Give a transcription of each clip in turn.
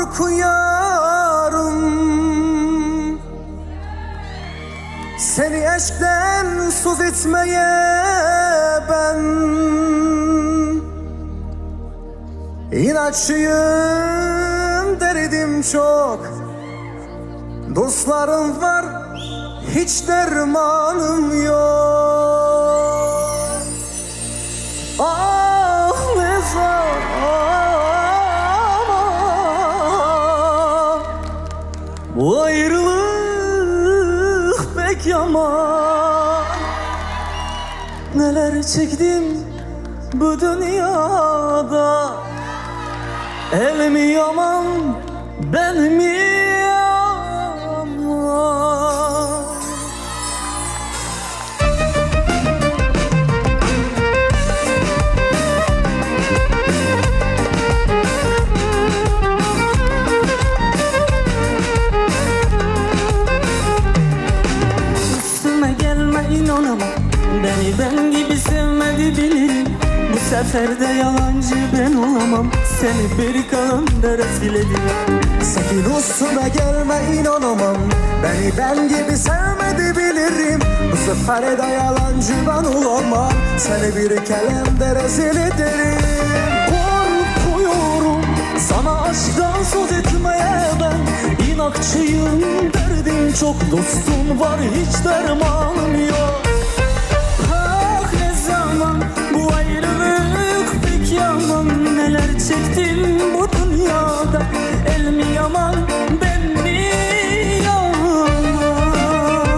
korkuyorum. Seni aşktan söz etmeye ben İnatçıyım, derdim çok. Dostlarım var, hiç dermanım yok. Ah ne zaman bu ayrılık pek yaman. Neler çektim bu dünyada. El mi yaman, ben mi yaman? Üstüme gelme, inanamam. Beni ben gibi sevmedi bilirim. Bu sefer de yalancı ben olamam. Seni bir kalemde rezil ederim. Sakın üstüme gelme, inanamam. Beni ben gibi sevmedi bilirim. Bu sefer de yalancı ben olamam. Seni bir kalemde rezil ederim. Korkuyorum sana aşktan söz etmeye ben. İnatçıyım, derdim çok. Dostum var, hiç dermanım yok. Bu ayrılık pek yaman. Neler çektim bu dünyada. El mi yaman, ben mi yaman?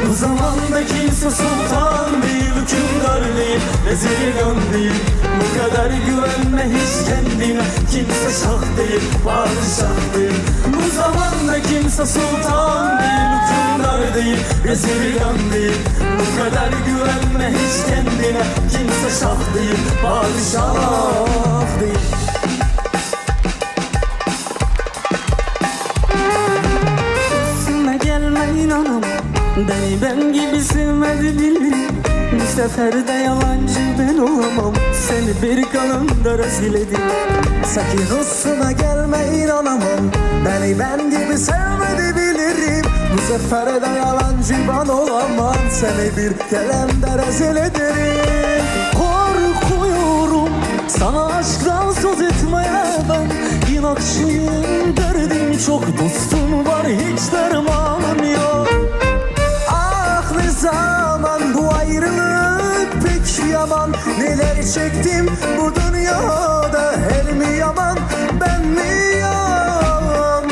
Bu zamanda kimse sultan değil, hükümdar değil, vezirgan değil. Bu kadar güvenme hiç kendine. Kimse şah değil, padişah değil. Bu zamanda kimse sultan değil, hükümdar değil, vezirgan değil. Bu kadar güvenme hiç kendine. Kimse şah değil, padişah değil. Üstüme gelme, inanamam. Beni ben gibi sevmedi bilirim. Bu sefer de yalancı ben olamam. Seni bir kalemde rezil ederim. Sakın üstüme gelme, inanamam. Beni ben gibi sevmedi bilirim. Bu sefer de yalancı ben olamam. Seni bir kalemde rezil ederim. Korkuyorum sana aşktan söz etmeye ben. İnatçıyım, derdim çok. Dostum var, hiç dermanım yok. Ah ne zaman bu ayrılık pek yaman. Neler çektim bu dünyada. El mi yaman, ben mi yaman?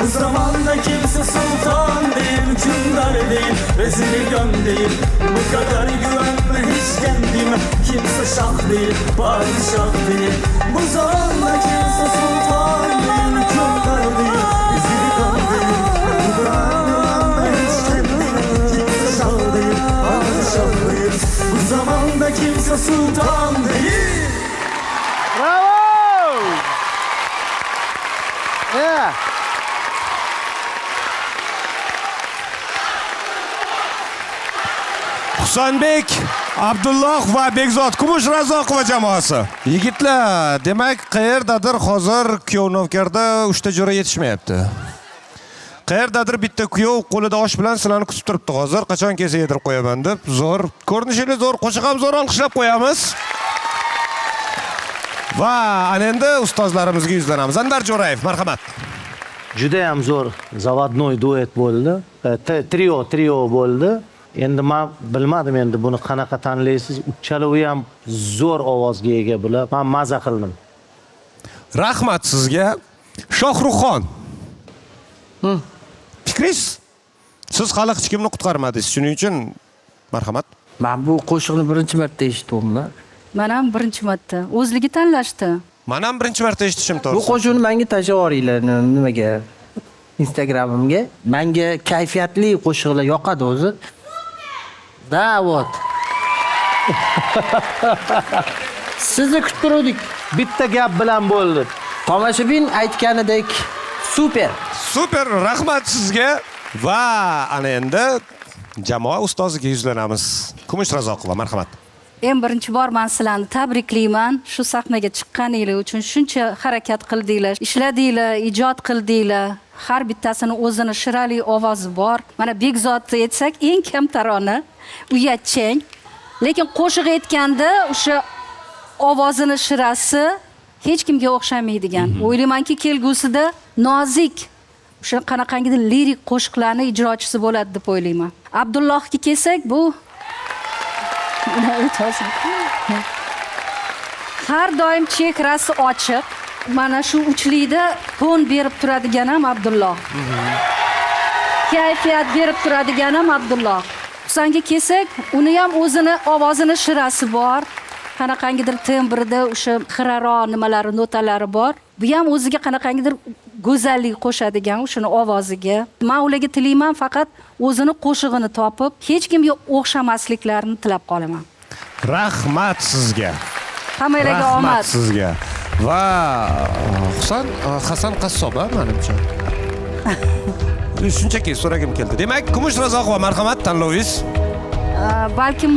Bu zamanda kimse sultan değil, hükümdar değil, vezirgan değil. Bu kadar güvenme hiç kendime. Kimse şah değil, padişah değil. Bu zamanda kimse sultan değil, hükümdar değil, vezirgan değil. Bu kadar güvenme hiç kendime. Kimse şah değil, padişah değil. Bu zamanda kimse sultan değil. Bravo! Yeah. Husanbek, Abdulloh va Bekzod Kumush Razzoqova jamoasi. Yigitlar, demak, qayerdadir hozir kuyov-navkarda 3 ta jo'ra yetishmayapti. Qayerdadir bitta kuyov qo'lida osh bilan sizlarni kutib turibdi hozir. Qachon kelsa yedirib qo'yaman deb. Zo'r, ko'rinishingiz zo'r, qo'shiq ham zo'r olqishlab qo'yamiz. Va ana endi ustozlarimizga yuzlanamiz. Andar Jo'rayev, marhamat. Juda ham zo'r zavodnoy duet bo'ldi. Trio bo'ldi. Endi men bilmadim endi buni qanaqa tanlaysiz. Uchalovi ham zo'r ovozga ega bular. Men maza qildim. Rahmat sizga. Shohruxxon. Fikringiz? Siz hali hech kimni qutqarmadingiz. Shuning uchun marhamat. Men bu qo'shiqni birinchi marta eshitdim. Men ham birinchi marta. O'zligi tanlashdi. Men ham birinchi marta eshitishim to'g'ri. Bu qo'shiqni menga tashlab yuboringlar nimaga? Instagramimga. Menga kayfiyatli qo'shiqlar yoqadi o'zi. Da, вот. Sizni kutib turdik. Bitta gap bilan bo'ldi. Tomoshabin aytganidek super. Super, rahmat sizga. Va ana endi jamoa ustoziga yuzlanamiz. Kumush Razzoqova, marhamat. Eng birinchi bor men sizlarni tabriklayman. Shu sahnaga chiqqaninglar uchun shuncha harakat qildinglar, ishladinglar, ijod qildinglar. Har bittasini o'zini shirali ovozi bor. Mana Bekzodni aytsak, eng kamtarona, uyatchang, lekin qo'shiq aytganda o'sha ovozini shirasi hech kimga o'xshamaydigan. O'ylaymanki, kelgusida nozik o'sha qanaqangidir lirik qo'shiqlarni ijrochisi bo'ladi deb o'ylayman. Abdullohga kelsak, bu har doim chehrasi ochiq. Mana shu uchlikda ton berib turadigan ham Abdulloh. Kayfiyat berib turadigan ham Abdulloh. Husanga kelsak, uni ham o'zini ovozini shirasi bor. Qanaqangidir tembrida o'sha xiraro nimalari, notalari bor. Bu ham o'ziga qanaqangidir go'zallik qo'shadigan o'shini ovoziga. Men ularga tilayman faqat o'zini qo'shig'ini topib, hech kimga o'xshamasliklarini tilab qolaman. Rahmat sizga. Hammalarga omad. Rahmat sizga. Va Hasan qassob, menimcha. Shunchaki so'ragim keldi. Demak, Kumush Razoqova marhamat tanlovingiz. Balkim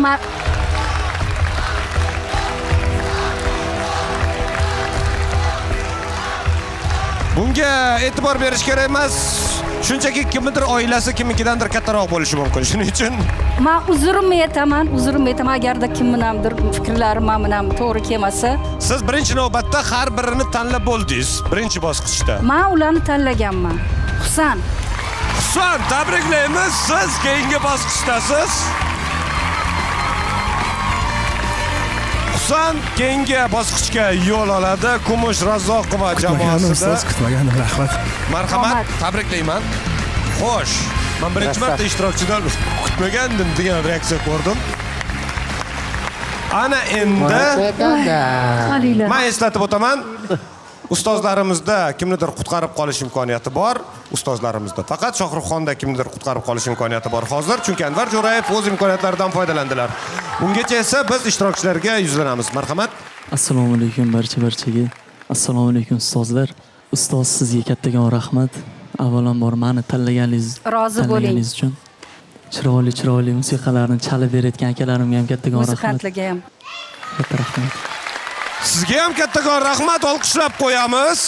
Bunga e'tibor berish kerak emas. Shunchaki kimnidir oilasi kimnikidandir kattaroq bo'lishi mumkin. Shuning uchun men uzurimni aytaman agarda kimningdir fikrlari men bilan to'g'ri kelmasa. siz birinchi navbatda har birini tanlab bo'ldingiz, birinchi bosqichda. Men ularni tanlaganman. Husan, tabriklaymiz. Siz keyingi bosqichdasiz. Husan keyingi bosqichga yo'l oladi. Kumush Razoqova jamoasida. Kutmagandim, rahmat. Marhamat, tabriklayman. Xo'sh, men birinchi marta ishtirokchidan kutmagandim degan reaksiya ko'rdim. Ana endi men eslatib o'taman. Ustozlarimizda kimnidir qutqarib qolish imkoniyati bor. Ustozlarimizda faqat Shohruxxonda kimnidir qutqarib qolish imkoniyati bor hozir, chunki Anvar Jo'rayev o'z imkoniyatlaridan foydalandilar. Ungacha esa biz ishtirokchilarga yuzlanamiz. Marhamat. Assalomu alaykum barchaga. Assalomu alaykum ustozlar. Ustoz, sizga kattakon rahmat. Avvalambor meni tanlaganingiz uchun. Chiroyli musiqalarni chalib berayotgan akalarimga ham kattakon rahmat. musikantlarga ham. Katta rahmat. Sizga ham kattakon rahmat, olqishlab qo'yamiz.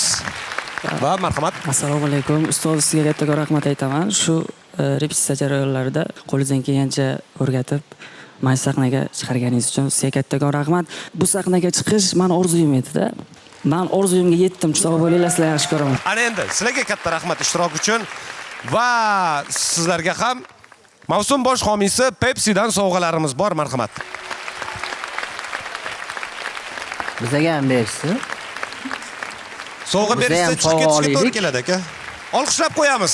Va marhamat. Assalomu alaykum. Ustoz, sizga kattakon rahmat aytaman. Shu repetitsiya jarayonlarida qo'lingizdan kelgancha o'rgatib, meni sahnaga chiqarganingiz uchun sizga kattakon rahmat. Bu sahnaga chiqish meni orzuyim edi-da. Men orzuyimga yetdim. Xudo bo'linglar, sizlar yaxshi ko'raman. Ana endi sizlarga katta rahmat ishtirok uchun va sizlarga ham mavsum bosh homiysi Pepsi'dan sovg'alarimiz bor. Marhamat. Bizga ham bersin. Sovg'a berishsa chiqib ketishga to'g'ri keladi aka. Olqishlab qo'yamiz.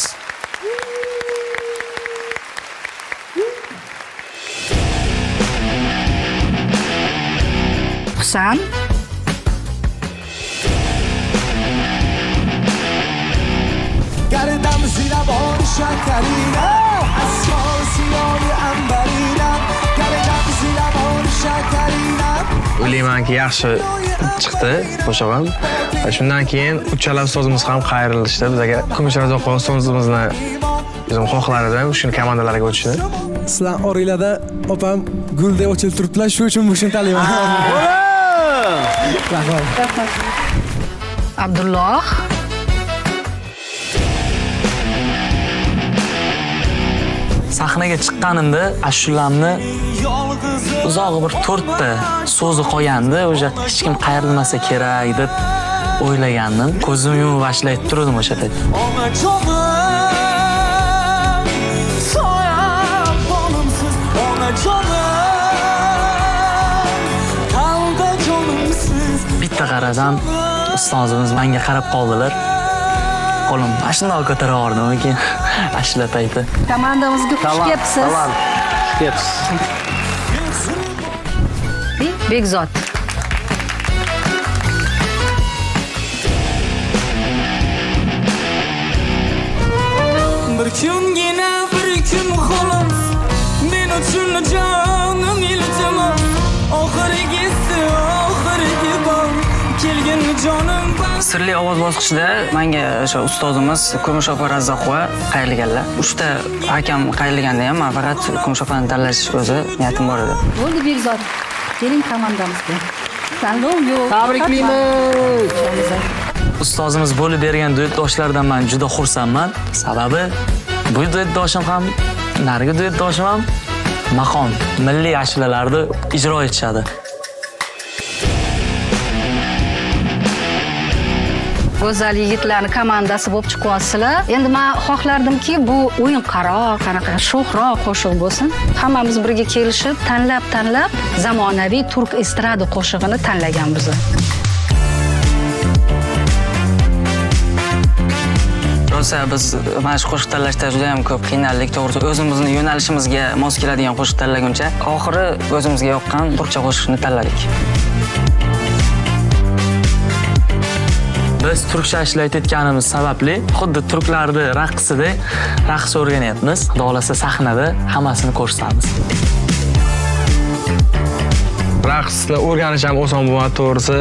Husan, گردم زیر بار شکرینا اسمار سیاه انبرینا گردم زیر بار شکرینا O'ylaymanki yaxshi chiqdi qo'shig'im. Shundan keyin uchala ustozimiz ham qayrilishdi. Bizga Kumush Razoqova ustozimizni o'zim xohlar edim shuni komandalarga o'tishni. Sizlar oranglarda opam guldek ochilib turibdilar, shu uchun shuni tanlayman. Rahmat. Abdulloh, Sahnaga chiqqanimda ashulamni uzog'i bir 4 ta so'zi qolgandi. O'sha hech kim qayrilmasa kerak deb o'ylagandim. Ko'zim yumib ashlayib turdim o'sha paytda. Bitta qarasam, ustozimiz menga qarab qoldilar. Qo'lim ashundoq ko'tara oldim keyin ashula payti. komandamizga xush kelibsiz. Bekzod. Bir kungina bir kun xolos men uchun jonim iltimos oxirgisi bor kelgan jonim Sirli ovoz bosqichida menga o'sha ustozimiz Kumush Razoqova qayrilganlar. 3 ta hakam qayrilganda ham men faqat Kumush opani tanlash o'zi niyatim bor edi. Bo'ldi Bekzod. Keling komandamizga. Tanlov yo'q. Tabriklaymiz. Ustozimiz bo'lib bergan duetdoshlardan men juda xursandman. Sababi bu duetdoshim ham, narigi duetdoshim ham maqom, milliy ashulalarni ijro etishadi. Go'zal yigitlarning komandasi bo'lib chiqyapsizlar. Endi men xohlardimki, bu o'yin qaroq, qanaqa sho'xroq qo'shiq bo'lsin. Hammamiz birga kelishib, tanlab zamonaviy turk estrada qo'shig'ini tanlaganmiz. Rosa biz mana shu qo'shiq tanlashda juda ham ko'p qiynaldik, to'g'risi. O'zimizning yo'nalishimizga mos keladigan qo'shiq tanlaguncha, oxiri o'zimizga yoqqan turkcha qo'shiqni tanladik. Biz turkcha ishlayotganimiz sababli xuddi turklarni raqsidek raqs o'rganyapmiz. Xolasa sahnada hammasini ko'rsatamiz. Raqsni o'rganish ham oson bo'lmadi, to'g'risi.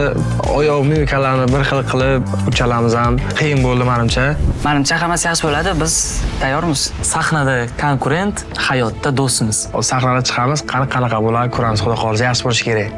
Oyoq mimikalarni bir xil qilib uchalamiz ham qiyin bo'ldi menimcha. Menimcha hammasi yaxshi bo'ladi. Biz tayyormiz. Sahnada konkurent, hayotda do'stimiz. Sahnada chiqamiz, qanaqa bo'ladi, ko'ramiz, xudo xohlasa yaxshi bo'lishi kerak.